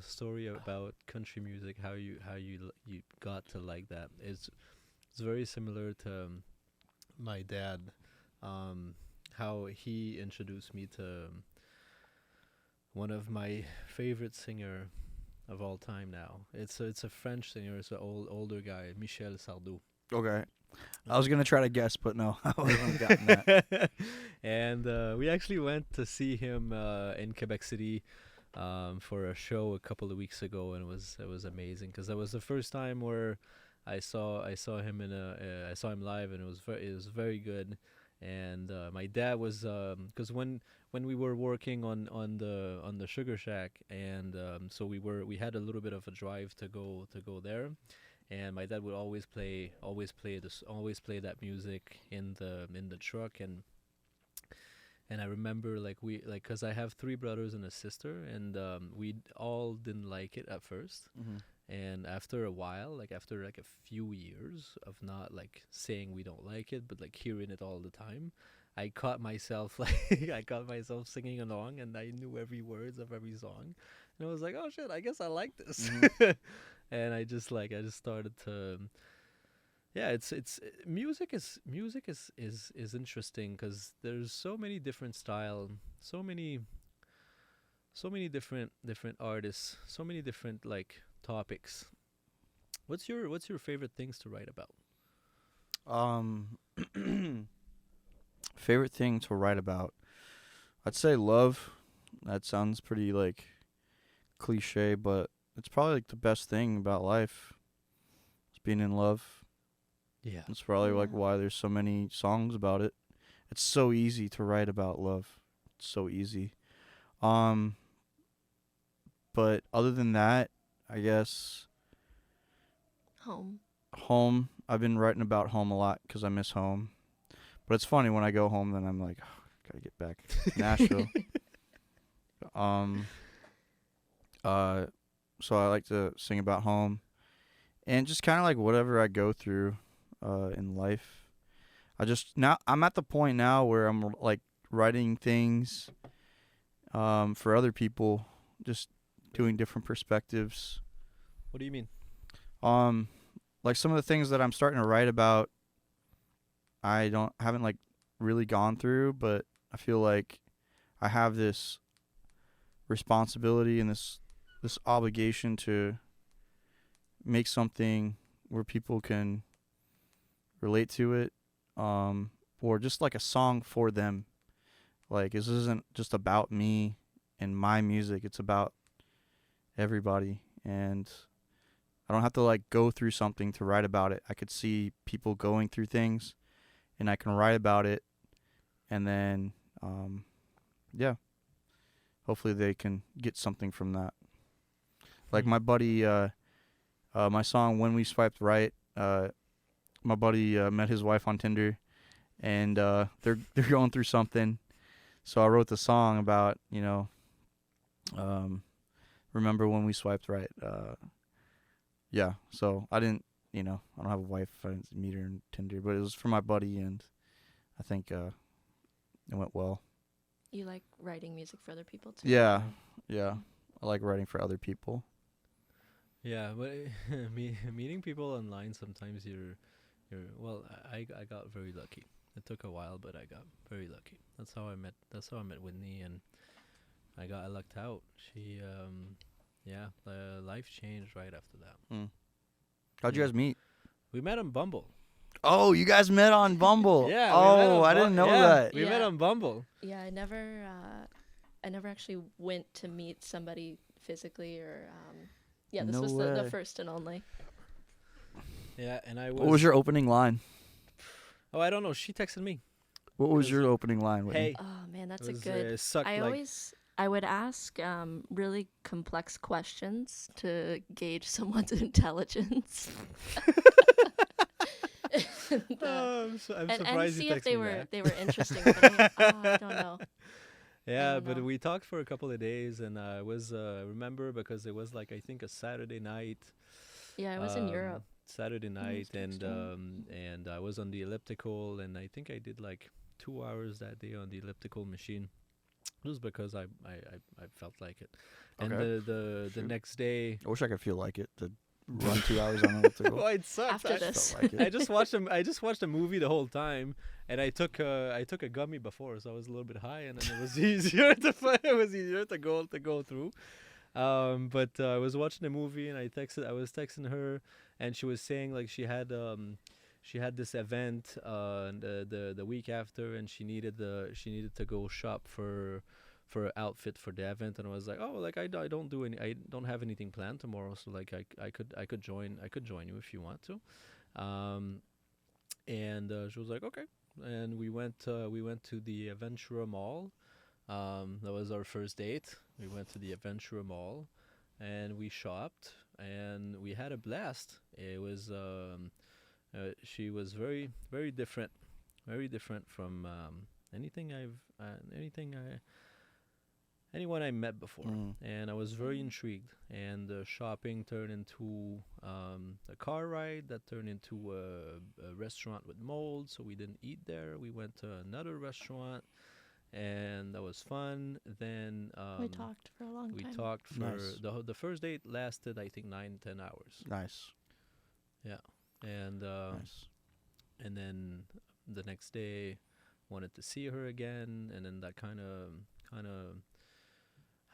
story about country music, you got to like that. It's very similar to my dad, um, how he introduced me to one of my favorite singer of all time now. It's a French singer. It's an older guy, Michel Sardou. Okay. I was gonna try to guess, but no, I wouldn't have gotten that. And we actually went to see him in Quebec City for a show a couple of weeks ago, and it was amazing because that was the first time where I saw him I saw him live, and it was very good. And my dad was because when we were working on the Sugar Shack, and so we had a little bit of a drive to go there, and my dad would always play that music in the truck. And I remember, like, cause I have three brothers and a sister, and we all didn't like it at first. Mm-hmm. And after a while, like after like a few years of not like saying we don't like it, but like hearing it all the time, I caught myself singing along, and I knew every words of every song, and I was like, oh shit, I guess I like this. Mm-hmm. And I just started to, yeah, it's music is interesting because there's so many different style, so many different artists, so many different like topics. What's your favorite things to write about? Um, favorite thing to write about? I'd say love. That sounds pretty like cliche, but it's probably like the best thing about life. Is being in love. Yeah. That's probably like Yeah. why there's so many songs about it. It's so easy to write about love. It's so easy. Um, but other than that, I guess Home. home. I've been writing about home a lot because I miss home. But it's funny when I go home, then I'm like, oh, gotta get back to Nashville. Um, so I like to sing about home and just kind of like whatever I go through, in life. Now I'm at the point now where I'm like writing things, for other people, just doing different perspectives. What do you mean? Um, like some of the things that I'm starting to write about, haven't like really gone through, but I feel like I have this responsibility and this obligation to make something where people can relate to it, or just like a song for them. Like this isn't just about me and my music, it's about everybody, and I don't have to like go through something to write about it. I could see people going through things and I can write about it, and then yeah, hopefully they can get something from that. Like my buddy, my song "When We Swiped Right." My buddy met his wife on Tinder, and they're going through something. So I wrote the song about remember when we swiped right. Yeah. So I don't have a wife. I didn't meet her on Tinder, but it was for my buddy, and I think it went well. You like writing music for other people too? Yeah. Yeah. I like writing for other people. Yeah, but meeting people online sometimes well, I got very lucky. It took a while, but I got very lucky. That's how I met Whitney, and I lucked out. She yeah, life changed right after that. Mm. How'd you Yeah. guys meet? We met on Bumble. Oh, you guys met on Bumble. Yeah, we met Oh, on I didn't know yeah, that. We met Yeah. on Bumble. Yeah, I never actually went to meet somebody physically, or yeah, this No was way. the first and only. Yeah, and I What was your opening line? Oh, I don't know. She texted me. What was 'Cause, your opening line, Whitney? Hey. Oh man, that's It a was, good. sucked like I would ask really complex questions to gauge someone's intelligence. I'm and surprised see you if texted me back. they were interesting. But I don't know. Yeah, don't but know. we talked for a couple of days, and I was remember because it was like I think a Saturday night. Yeah, I was in Europe. Saturday night, and texting. and I was on the elliptical, and I think I did like 2 hours that day on the elliptical machine, just because I felt like it. And Okay. the Shoot. next day, I wish I could feel like it to run 2 hours on an elliptical. oh, it sucks. After I, this. Felt like it. I just watched a movie the whole time, and I took a gummy before, so I was a little bit high, and then it was easier to go through. But I was watching a movie, and I was texting her, and she was saying like she had this event the week after, and she needed to go shop for an outfit for the event, and I was like, oh, like I don't have anything planned tomorrow, so like I could join you if you want to. And she was like, okay, and we went to the Aventura Mall. That was our first date. We went to the Aventura Mall, and we shopped, and we had a blast. It was she was very different, from anyone I met before, and I was very intrigued. And the shopping turned into a car ride that turned into a restaurant with mold, so we didn't eat there. We went to another restaurant, and that was fun. Then We talked for a long we time. talked for Nice. the first date lasted, I think, 9-10 hours. Nice. Yeah, and Nice. and then the next day wanted to see her again, and then that kind of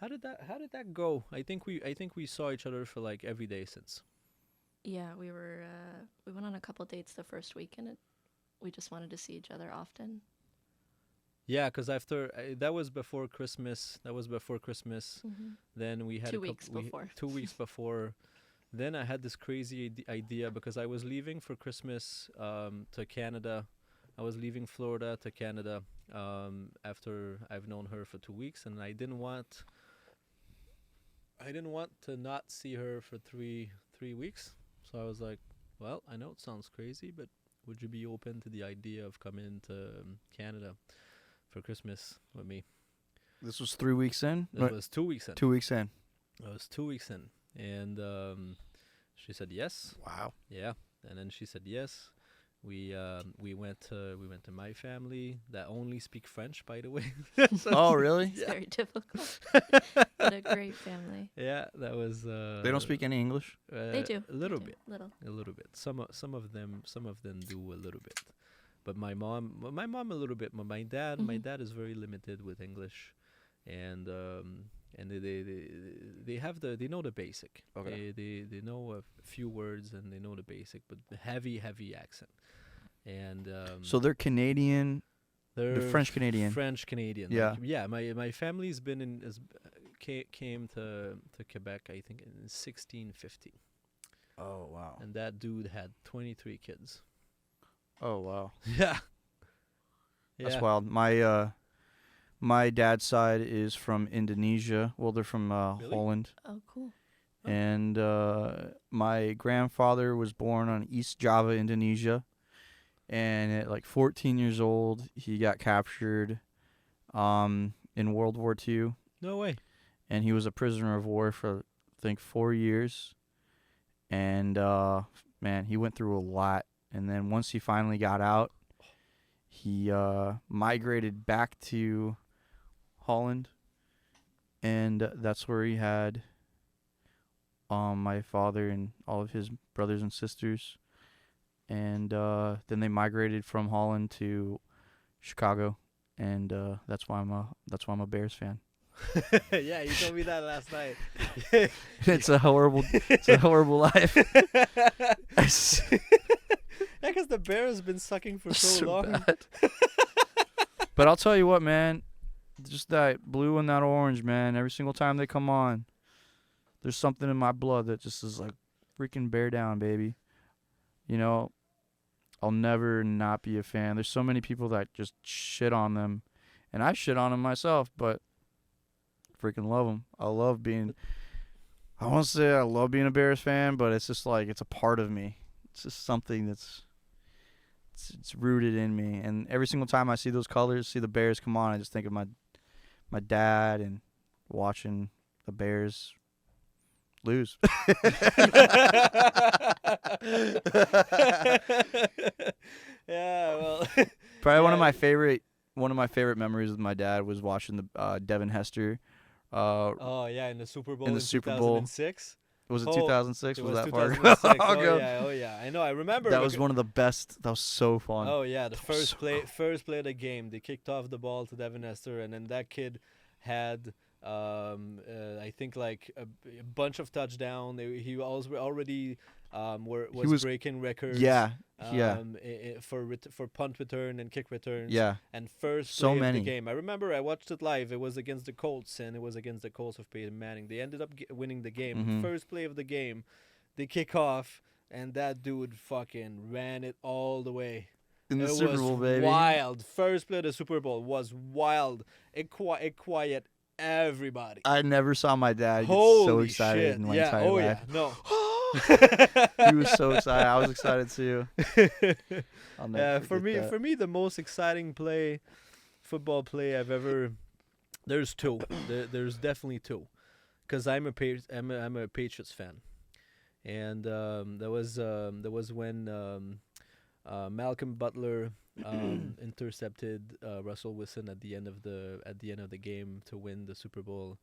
how did that go? I think we saw each other for like every day since. Yeah, we went on a couple dates the first week, and we just wanted to see each other often. Yeah, because after that was before Christmas. Then we had 2 a weeks couple, before. 2 weeks before. Then I had this crazy idea because I was leaving for Christmas to Canada. I was leaving Florida to Canada after I've known her for 2 weeks, and I didn't want to not see her for three weeks. So I was like, well, I know it sounds crazy, but would you be open to the idea of coming to Canada for Christmas with me? This was 3 weeks in. It was 2 weeks in. 2 weeks in. I was 2 weeks in, and she said yes. Wow. Yeah, and then she said yes. We went to my family that only speak French, by the way. Oh, really? It's very difficult, but a great family. Yeah, that was. They don't speak any English? They do. A little They do. bit. Little. A little bit. Some of them do a little bit, but my mom a little bit. But my dad is very limited with English, and they know the basic. Okay. They know a few words, and they know the basic, but the heavy accent. And So they're Canadian. they're French Canadian. French Canadian. Yeah. Like, yeah. My family's been came to Quebec, I think, in 1650, Oh, wow. and that dude had 23 kids. Oh, wow. Yeah. That's Yeah. wild. My dad's side is from Indonesia. Well, they're from Really? Holland. Oh, cool. Oh. And my grandfather was born on East Java, Indonesia. And at like 14 years old, he got captured in World War II. No way. And he was a prisoner of war for, I think, 4 years. And, man, he went through a lot. And then once he finally got out, he migrated back to Holland. And that's where he had my father and all of his brothers and sisters. And then they migrated from Holland to Chicago, and that's why I'm a Bears fan. Yeah, you told me that last night. It's a horrible life. Yeah, because the Bears have been sucking for so long. bad. But I'll tell you what, man, just that blue and that orange, man. Every single time they come on, there's something in my blood that just is like freaking bear down, baby. You know, I'll never not be a fan. There's so many people that just shit on them, and I shit on them myself, but freaking love them. I won't say I love being a Bears fan, but it's just like, it's a part of me. It's just something that's, it's rooted in me. And every single time I see those colors, see the Bears come on, I just think of my dad and watching the Bears lose. Yeah, well. Probably one of Yeah. my favorite one of my favorite memories with my dad was watching the Devin Hester. Oh yeah, in the Super Bowl in the Super Bowl. 2006. Was it Oh, 2006? It Was was that far 2006. ago? Oh yeah. I know. I remember. That was one of the best. That was so fun. Oh yeah, the That was first so play, cool. first play of the game, they kicked off the ball to Devin Hester, and then that kid had, I think like a bunch of touchdown. He was already was breaking records. Yeah. For punt return and kick returns. Yeah. And first So play of many. the game. I remember I watched it live. It was against the Colts, and it was against the Colts of Peyton Manning. They ended up winning the game. Mhm. First play of the game, they kick off, and that dude fucking ran it all the way. In the It Super was Bowl, baby. wild. First play of the Super Bowl was wild. It quiet everybody. I never saw my dad get Holy so excited shit. in my Yeah. entire Oh life. yeah. No. He was so excited. I was excited too. I'll never For forget that. me, the most exciting football play I've ever. There's two. There's definitely two, because I'm a Patriots fan, and that was when Malcolm Butler intercepted Russell Wilson at the end of the game to win the Super Bowl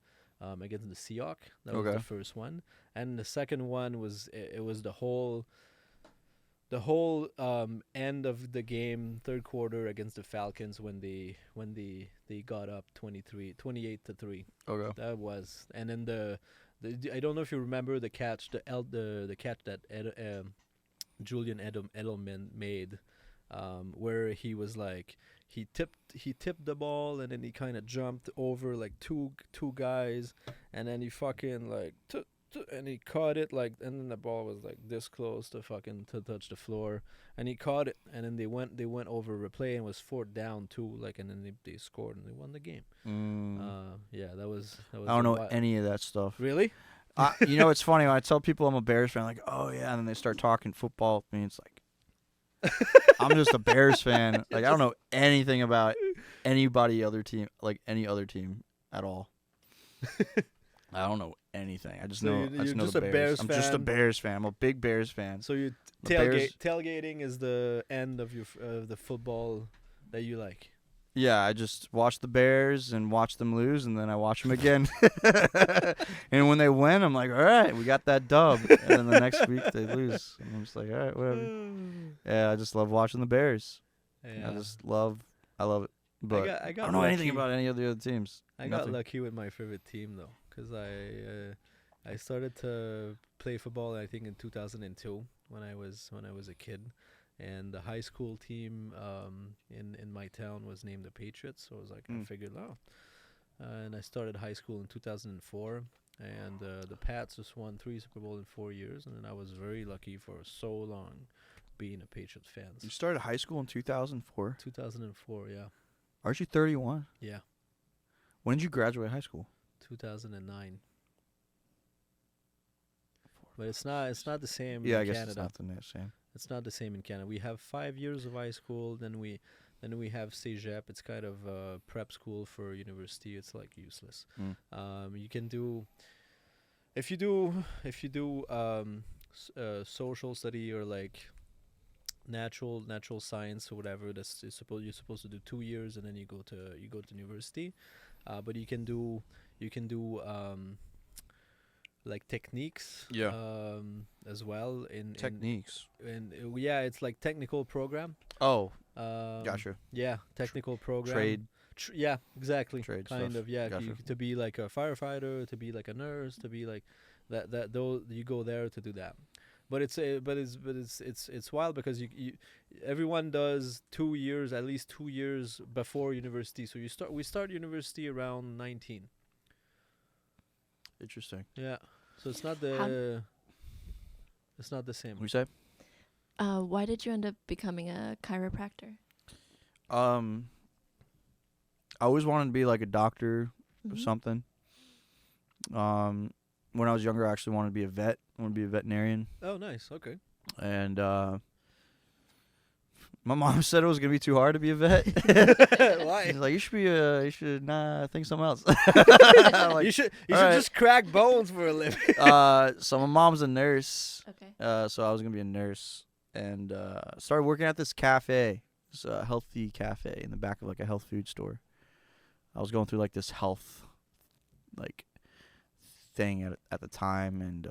against the Seahawks. That was Okay. the first one, and the second one was it was the whole end of the game, third quarter against the Falcons when they got up 28-3. Okay. That was, and then the I don't know if you remember the catch the catch that Julian Edelman made, where he was like he tipped the ball and then he kind of jumped over like two guys, and then he fucking like and he caught it like, and then the ball was like this close to touch the floor, and he caught it, and then they went over replay and was 4th down too, like, and then they scored and they won the game. Yeah, that was I don't know any of that stuff. Really? You know, it's funny when I tell people I'm a Bears fan, like, oh yeah, and then they start talking football with me. It's like, I'm just a Bears fan. Like, I don't know anything about anybody other team, like any other team at all. I don't know anything. I just So know. you're I just know just the a Bears. Bears I'm just a fan? Bears fan. I'm a big Bears fan. So you The Bears- tailgating is the end of your the football that you like. Yeah, I just watch the Bears and watch them lose, and then I watch them again. And when they win, I'm like, all right, we got that dub. And then the next week they lose, and I'm just like, all right, whatever. Yeah, I just love watching the Bears. Yeah. I love it. But I I got don't know anything lucky. about any of the other teams. I got Nothing. lucky with my favorite team though, because I started to play football I think in 2002 when I was a kid, and the high school team in my town was named the Patriots. So I was like, I figured and I started high school in 2004, and the Pats just won 3 Super Bowl in 4 years, and then I was very lucky for so long being a Patriots fan. You started high school in 2004. 2004, yeah, Aren't you 31? yeah, When did you graduate high school? 2009. But it's not the same Yeah, I in guess Canada. it's not the same. It's not the same in Canada. We have 5 years of high school, then we have Cégep. It's kind of prep school for university. It's like useless. You can do if you do social study or like natural science or whatever. You're supposed to do 2 years, and then you go to university. But you can do like techniques as well in Techniques. yeah, it's like technical program. Oh, Um, gotcha. Yeah, technical program. Trade. Yeah, exactly. Trade kind stuff. of. Yeah, Gotcha. to be like a firefighter, to be like a nurse, to be like that. Those you go there to do that. But it's wild because everyone does 2 years, at least 2 years before university. So we start university around 19. Interesting. Yeah. So it's not the same. What you say? Why did you end up becoming a chiropractor? I always wanted to be like a doctor or Mhm. something. When I was younger, I actually wanted to be a vet. I wanted to be a veterinarian. Oh, nice. Okay. And my mom said it was gonna be too hard to be a vet. Why? She's like, think something else. Like, you should alright. just crack bones for a living. so my mom's a nurse. Okay. So I was gonna be a nurse, and started working at this cafe. this healthy cafe in the back of like a health food store. I was going through like this health like thing at the time, and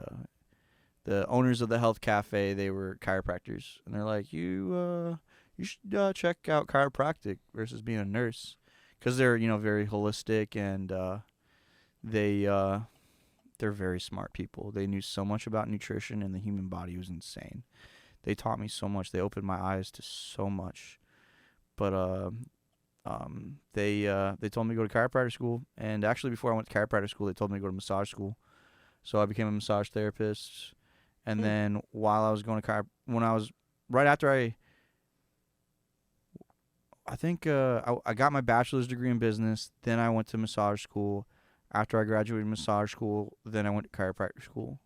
the owners of the health cafe, they were chiropractors, and they're like, you should check out chiropractic versus being a nurse, because they're very holistic, and they're very smart people. They knew so much about nutrition and the human body. It was insane. They taught me so much. They opened my eyes to so much. But they told me to go to chiropractor school, and actually before I went to chiropractor school, they told me to go to massage school. So I became a massage therapist, and then while I was going to when I was right after I think I got my bachelor's degree in business, then I went to massage school. After I graduated massage school, then I went to chiropractor school.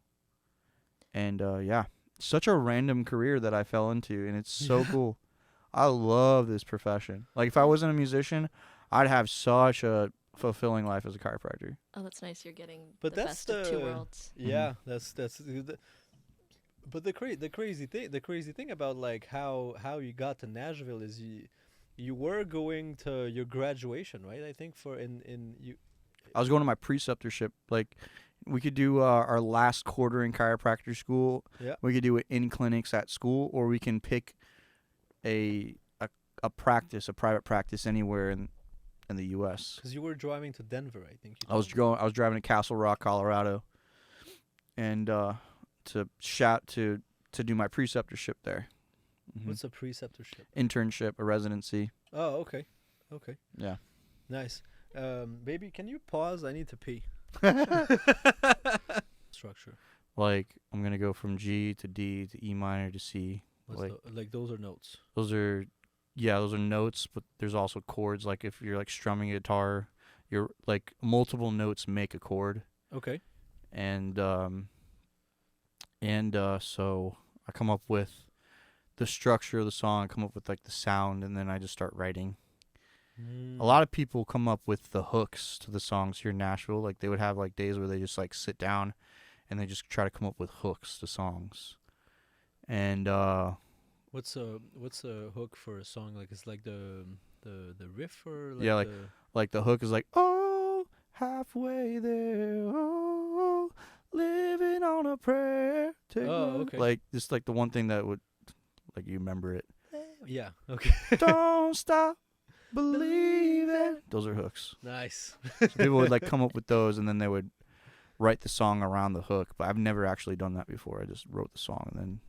And yeah, such a random career that I fell into, and it's so cool. I love this profession. Like, if I wasn't a musician, I'd have such a fulfilling life as a chiropractor. Oh, that's nice. You're getting But the that's best of two worlds. Yeah, but the crazy thing about like how you got to Nashville is you were going to your graduation, right? I think for in you. I was going to my preceptorship. Like, we could do our last quarter in chiropractor school. Yeah. We could do it in clinics at school, or we can pick a private practice anywhere in the U.S. Because you were driving to Denver, I think. I was driving to Castle Rock, Colorado, and to do my preceptorship there. Mm-hmm. What's a preceptorship? Internship, a residency. Oh, okay. Yeah. Nice. Baby, can you pause? I need to pee. Structure. Like, I'm gonna go from G to D to E minor to C. Like those are notes. Those are notes, but there's also chords. Like, if you're like strumming a guitar, you're like multiple notes make a chord. Okay. And so I come up with the structure of the song, I come up with like the sound, and then I just start writing. A lot of people come up with the hooks to the songs here in Nashville. Like, they would have like days where they just like sit down and they just try to come up with hooks to songs. And what's a hook for a song? Like, it's like the riff, or like yeah, like the hook is like, oh, halfway there, oh, living on a prayer. Okay. Like, just like the one thing that would, like, you remember it. Yeah. Okay. Don't stop believing. Those are hooks. Nice. So people would like come up with those, and then they would write the song around the hook. But I've never actually done that before. I just wrote the song, and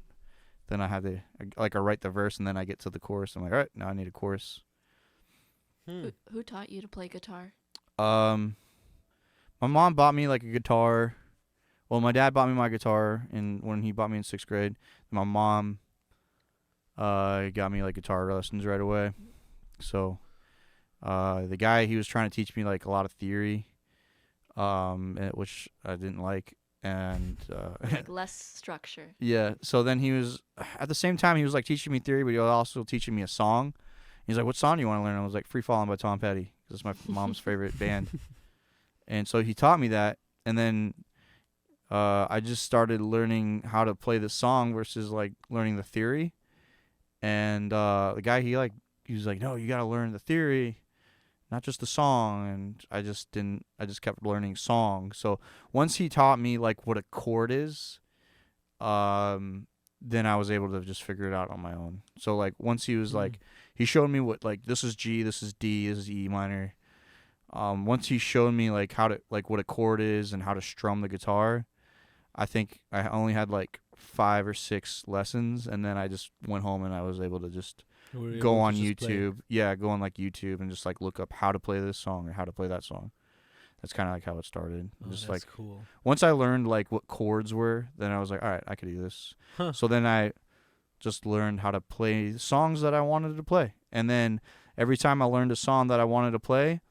then I have to I write the verse, and then I get to the chorus. I'm like, all right, now I need a chorus. Who taught you to play guitar? My mom bought me like a guitar. Well, my dad bought me my guitar when he bought me in 6th grade. My mom got me like guitar lessons right away. So the guy, he was trying to teach me like a lot of theory, which I didn't like, and Like less structure. yeah. So then he was, at the same time, he was like teaching me theory, but he was also teaching me a song. He's like, "What song do you want to learn?" I was like, "Free Fallin' by Tom Petty," because it's my mom's favorite band. And so he taught me that, and then I just started learning how to play the song versus like learning the theory. And the guy, he was like, "No, you gotta learn the theory, not just the song." And I just kept learning song. So once he taught me like what a chord is, then I was able to just figure it out on my own. So like once he was like, he showed me what, like, this is G, this is D, this is E minor. Once he showed me like how to, like, what a chord is and how to strum the guitar, I think I only had like 5 or 6 lessons, and then I just went home and I was able to just go on YouTube. Yeah, go on like YouTube and just like look up how to play this song or how to play that song. That's kind of like how it started. Just that's like cool. Once I learned like what chords were, then I was like, all right, I could do this. Huh. So then I just learned how to play songs that I wanted to play. And then every time I learned a song that I wanted to play,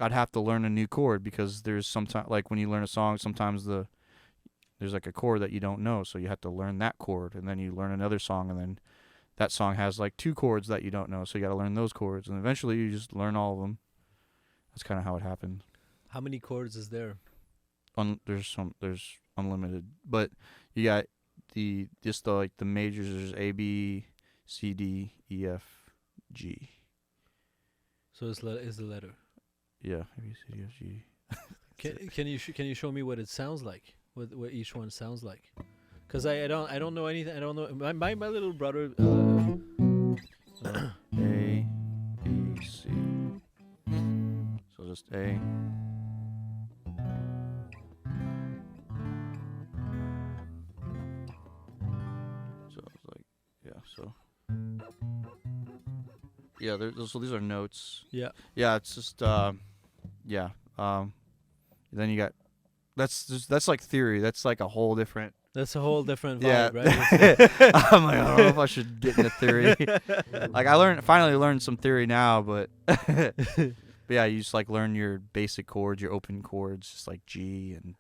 I'd have to learn a new chord, because there's sometimes, like, when you learn a song, sometimes there's like a chord that you don't know, so you have to learn that chord, and then you learn another song, and then that song has like 2 chords that you don't know, so you got to learn those chords, and eventually you just learn all of them. That's kind of how it happened. How many chords is there? There's unlimited, but you got the majors. There's A, B, C, D, E, F, G. So is the letter. Yeah, A B C D F G. Can you show me what it sounds like? What each one sounds like? Cause I don't know anything. I don't know. My little brother. A B C. So just A. So it's like, yeah. So yeah. So these are notes. Yeah. Yeah. It's just yeah. Then you got that's like theory. That's like a whole different. That's a whole different Yeah. vibe, right? I'm like, I don't know if I should get into theory. Like finally learned some theory now, but but yeah, you just like learn your basic chords, your open chords, just like G and